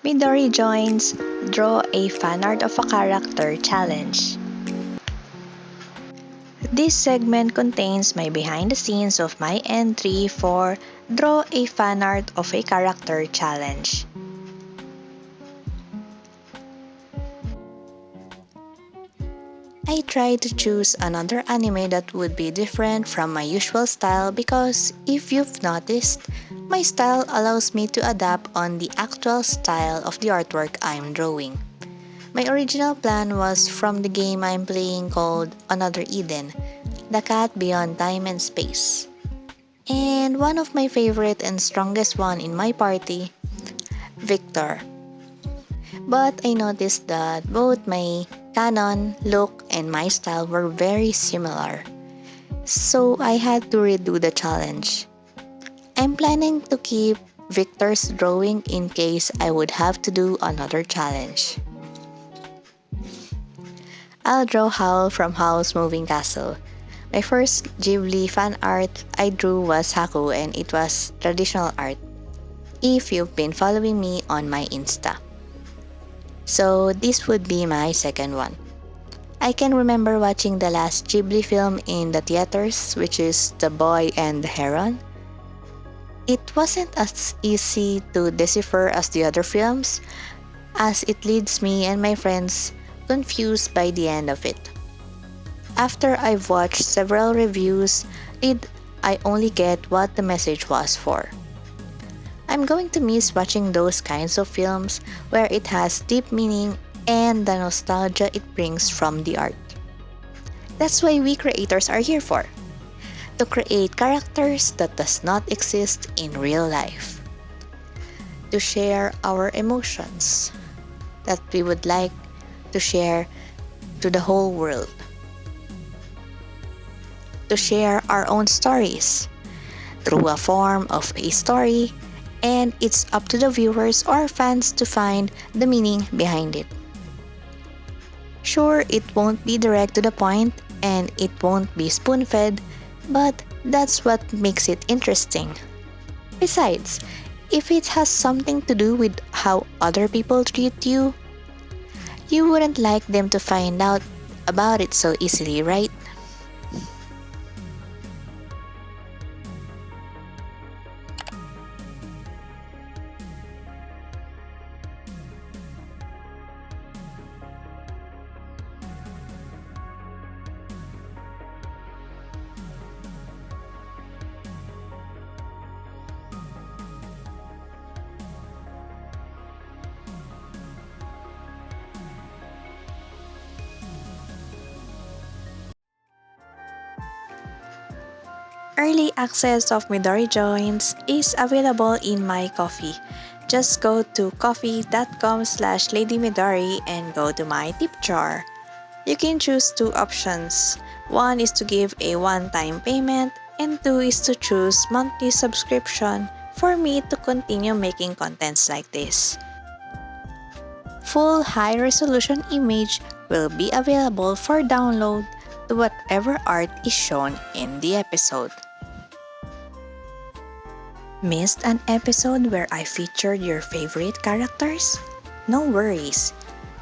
Midori joins Draw a Fan Art of a Character challenge. This segment contains my behind the scenes of my entry for Draw a Fan Art of a Character challenge. I tried to choose another anime that would be different from my usual style because if you've noticed, my style allows me to adapt on the actual style of the artwork I'm drawing. My original plan was from the game I'm playing called Another Eden, The Cat Beyond Time and Space. And one of my favorite and strongest one in my party, Victor. But I noticed that both my canon, look, and my style were very similar. So I had to redo the challenge. I'm planning to keep Victor's drawing in case I would have to do another challenge. I'll draw Howl from Howl's Moving Castle. My first Ghibli fan art I drew was Haku and it was traditional art, if you've been following me on my Insta. So this would be my second one. I can remember watching the last Ghibli film in the theaters, which is The Boy and the Heron. It wasn't as easy to decipher as the other films, as it leaves me and my friends confused by the end of it. After I've watched several reviews, I only get what the message was for. I'm going to miss watching those kinds of films where it has deep meaning and the nostalgia it brings from the art. That's why we creators are here for. To create characters that does not exist in real life. To share our emotions that we would like to share to the whole world. To share our own stories through a form of a story, and it's up to the viewers or fans to find the meaning behind it. Sure, it won't be direct to the point and it won't be spoon-fed, but that's what makes it interesting. Besides, if it has something to do with how other people treat you, you wouldn't like them to find out about it so easily, right? Early access of Midori Joins is available in my Coffee. Just go to coffee.com/ladymidori and go to my tip jar. You can choose two options. One is to give a one-time payment and two is to choose monthly subscription for me to continue making contents like this. Full high-resolution image will be available for download to whatever art is shown in the episode. Missed an episode where I featured your favorite characters? No worries.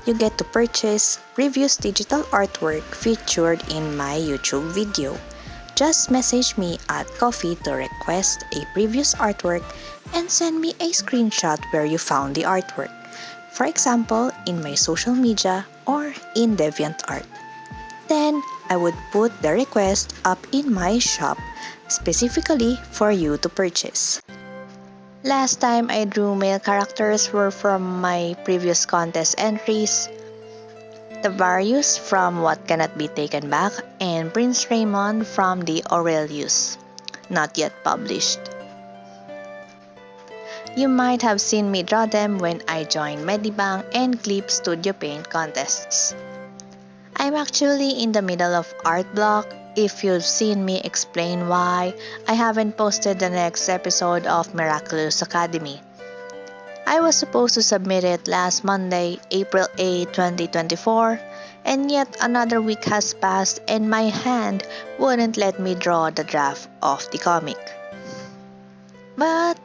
You get to purchase previous digital artwork featured in my YouTube video. Just message me at Coffee to request a previous artwork and send me a screenshot where you found the artwork. For example, in my social media or in DeviantArt. Then, I would put the request up in my shop specifically for you to purchase. Last time I drew male characters were from my previous contest entries, the Varius from What Cannot Be Taken Back, and Prince Raymond from the Aurelius, not yet published. You might have seen me draw them when I joined Medibank and Clip Studio Paint contests. I'm actually in the middle of art block. If you've seen me explain why I haven't posted the next episode of Miraculous Academy. I was supposed to submit it last Monday, April 8, 2024, and yet another week has passed and my hand wouldn't let me draw the draft of the comic. But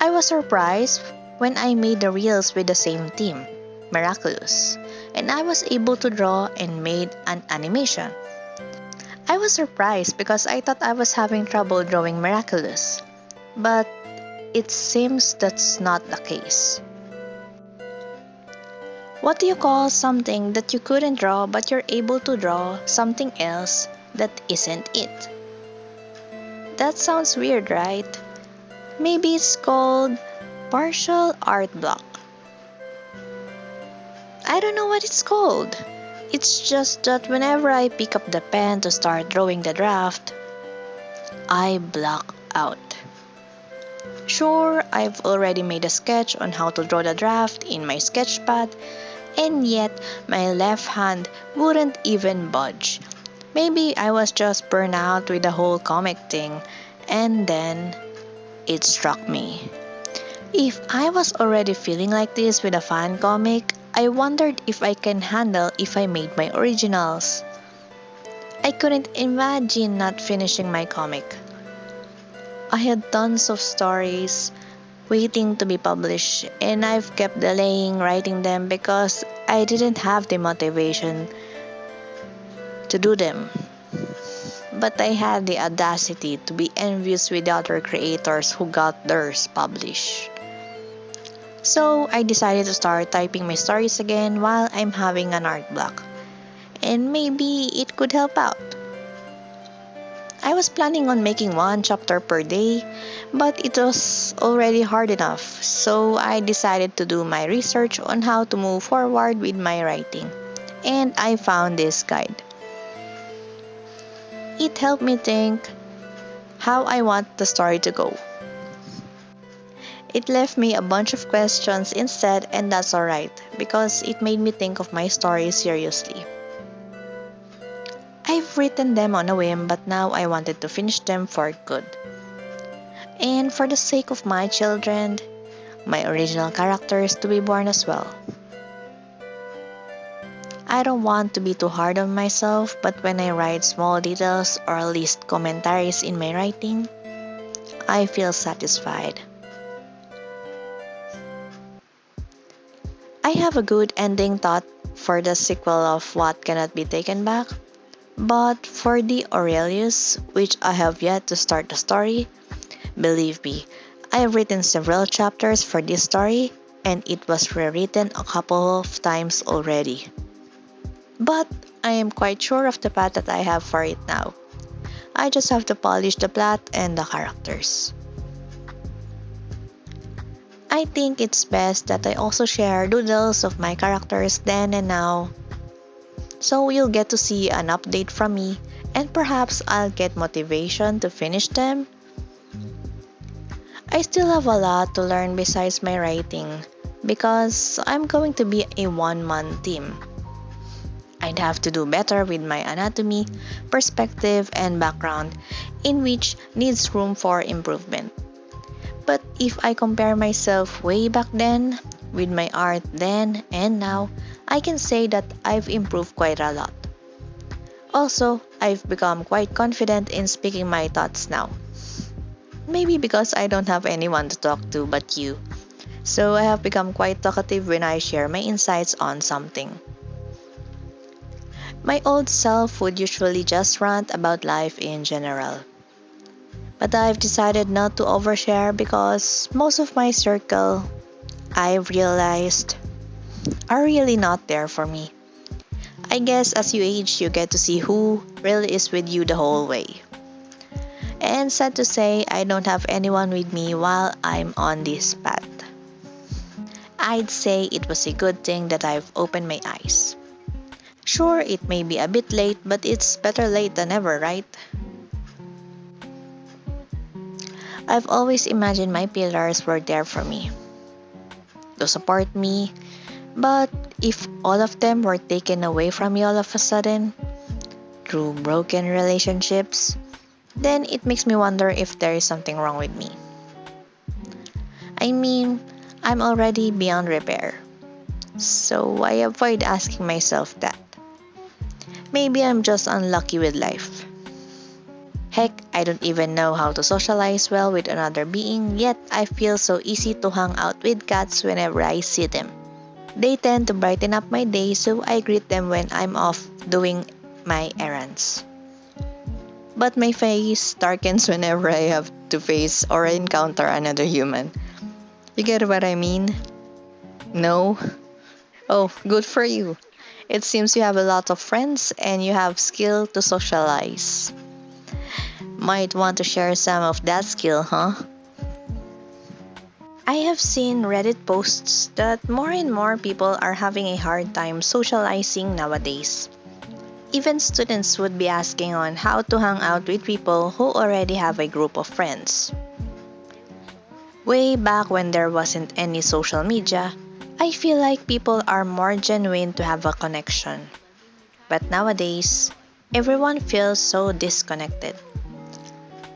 I was surprised when I made the reels with the same theme, Miraculous, and I was able to draw and made an animation. I was surprised because I thought I was having trouble drawing Miraculous, but it seems that's not the case. What do you call something that you couldn't draw but you're able to draw something else that isn't it? That sounds weird, right? Maybe it's called partial art block. I don't know what it's called. It's just that whenever I pick up the pen to start drawing the draft, I block out. Sure, I've already made a sketch on how to draw the draft in my sketchpad, and yet my left hand wouldn't even budge. Maybe I was just burned out with the whole comic thing, and then it struck me. If I was already feeling like this with a fan comic, I wondered if I can handle if I made my originals. I couldn't imagine not finishing my comic. I had tons of stories waiting to be published, and I've kept delaying writing them because I didn't have the motivation to do them. But I had the audacity to be envious with the other creators who got theirs published. So I decided to start typing my stories again while I'm having an art block, and maybe it could help out. I was planning on making one chapter per day, but it was already hard enough, so I decided to do my research on how to move forward with my writing, and I found this guide. It helped me think how I want the story to go. It left me a bunch of questions instead, and that's alright, because it made me think of my story seriously. I've written them on a whim, but now I wanted to finish them for good. And for the sake of my children, my original characters to be born as well. I don't want to be too hard on myself, but when I write small details or list commentaries in my writing, I feel satisfied. I have a good ending thought for the sequel of What Cannot Be Taken Back, but for the Aurelius, which I have yet to start the story, believe me, I have written several chapters for this story, and it was rewritten a couple of times already. But I am quite sure of the path that I have for it now. I just have to polish the plot and the characters. I think it's best that I also share doodles of my characters then and now, so you'll get to see an update from me, and perhaps I'll get motivation to finish them. I still have a lot to learn besides my writing, because I'm going to be a one-man team. I'd have to do better with my anatomy, perspective, and background, in which needs room for improvement. But if I compare myself way back then, with my art then and now, I can say that I've improved quite a lot. Also, I've become quite confident in speaking my thoughts now. Maybe because I don't have anyone to talk to but you. So I have become quite talkative when I share my insights on something. My old self would usually just rant about life in general. But I've decided not to overshare because most of my circle, I've realized, are really not there for me. I guess as you age, you get to see who really is with you the whole way. And sad to say, I don't have anyone with me while I'm on this path. I'd say it was a good thing that I've opened my eyes. Sure, it may be a bit late, but it's better late than never, right? I've always imagined my pillars were there for me, to support me, but if all of them were taken away from me all of a sudden, through broken relationships, then it makes me wonder if there is something wrong with me. I mean, I'm already beyond repair, so I avoid asking myself that. Maybe I'm just unlucky with life. Heck, I I don't even know how to socialize well with another being, yet I feel so easy to hang out with cats whenever I see them. They tend to brighten up my day, so I greet them when I'm off doing my errands. But my face darkens whenever I have to face or encounter another human. You get what I mean? No? Oh, good for you. It seems you have a lot of friends and you have skill to socialize. Might want to share some of that skill, huh? I have seen Reddit posts that more and more people are having a hard time socializing nowadays. Even students would be asking on how to hang out with people who already have a group of friends. Way back when there wasn't any social media, I feel like people are more genuine to have a connection. But nowadays, everyone feels so disconnected.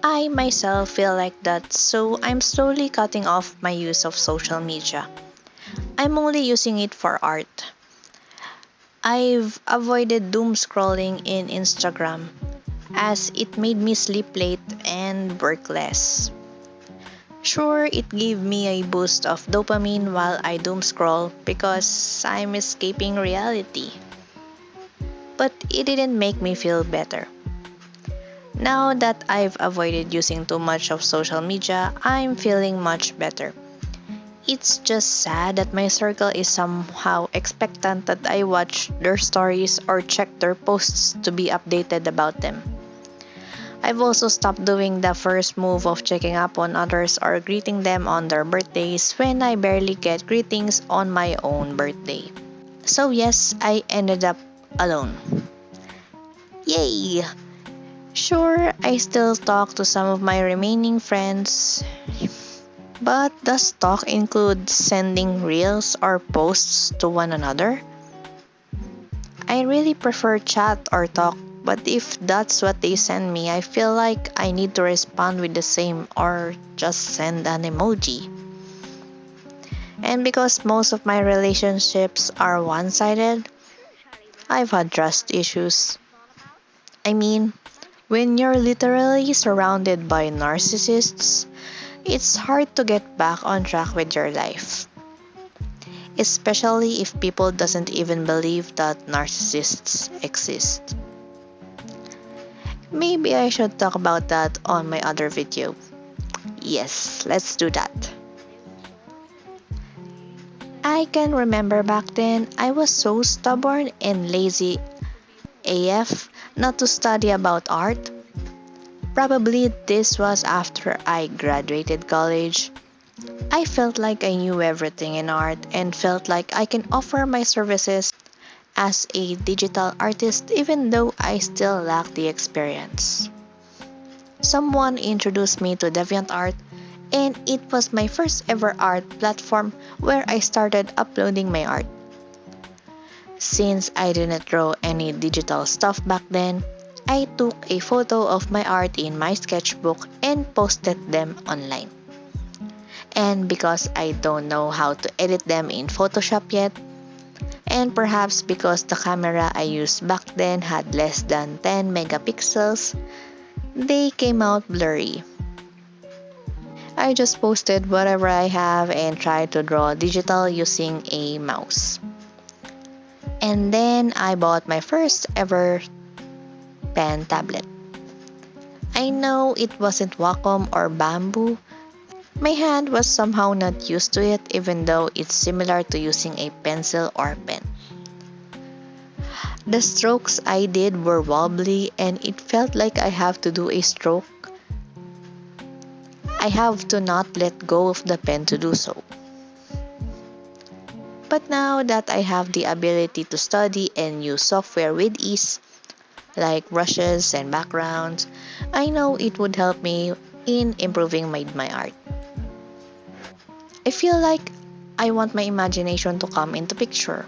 I myself feel like that, so I'm slowly cutting off my use of social media. I'm only using it for art. I've avoided doom scrolling in Instagram as it made me sleep late and work less. Sure, it gave me a boost of dopamine while I doom scroll because I'm escaping reality. But it didn't make me feel better. Now that I've avoided using too much of social media, I'm feeling much better. It's just sad that my circle is somehow expectant that I watch their stories or check their posts to be updated about them. I've also stopped doing the first move of checking up on others or greeting them on their birthdays when I barely get greetings on my own birthday. So, yes, I ended up alone. Yay! Sure, I still talk to some of my remaining friends, but does talk include sending reels or posts to one another? I really prefer chat or talk, but if that's what they send me, I feel like I need to respond with the same or just send an emoji. And because most of my relationships are one sided, I've had trust issues. I mean, when you're literally surrounded by narcissists, it's hard to get back on track with your life. Especially if people doesn't even believe that narcissists exist. Maybe I should talk about that on my other video. Yes, let's do that. I can remember back then I was so stubborn and lazy AF not to study about art. Probably this was after I graduated college. I felt like I knew everything in art and felt like I can offer my services as a digital artist even though I still lack the experience. Someone introduced me to DeviantArt and it was my first ever art platform where I started uploading my art. Since I didn't draw any digital stuff back then, I took a photo of my art in my sketchbook and posted them online. And because I don't know how to edit them in Photoshop yet, and perhaps because the camera I used back then had less than 10 megapixels, they came out blurry. I just posted whatever I have and tried to draw digital using a mouse. And then I bought my first ever pen tablet. I know it wasn't Wacom or Bamboo. My hand was somehow not used to it even though it's similar to using a pencil or pen. The strokes I did were wobbly and it felt like I have to do a stroke. I have to not let go of the pen to do so. But now that I have the ability to study and use software with ease, like brushes and backgrounds, I know it would help me in improving my art. I feel like I want my imagination to come into picture,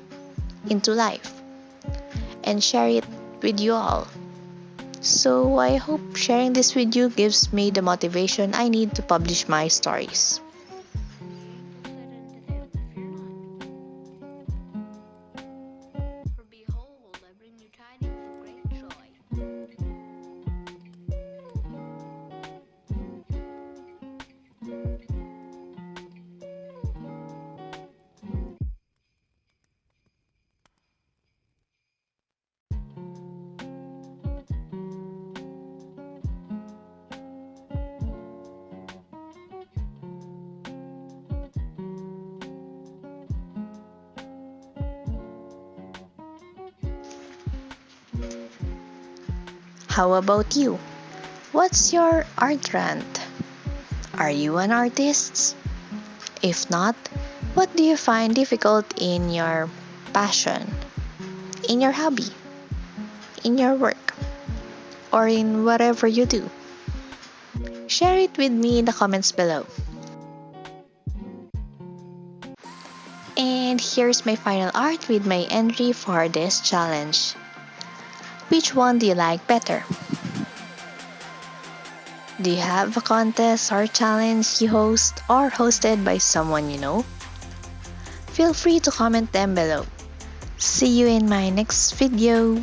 into life, and share it with you all. So I hope sharing this with you gives me the motivation I need to publish my stories. How about you? What's your art rant? Are you an artist? If not, what do you find difficult in your passion, in your hobby, in your work, or in whatever you do? Share it with me in the comments below. And here's my final art with my entry for this challenge. Which one do you like better? Do you have a contest or challenge you host or hosted by someone you know? Feel free to comment them below. See you in my next video.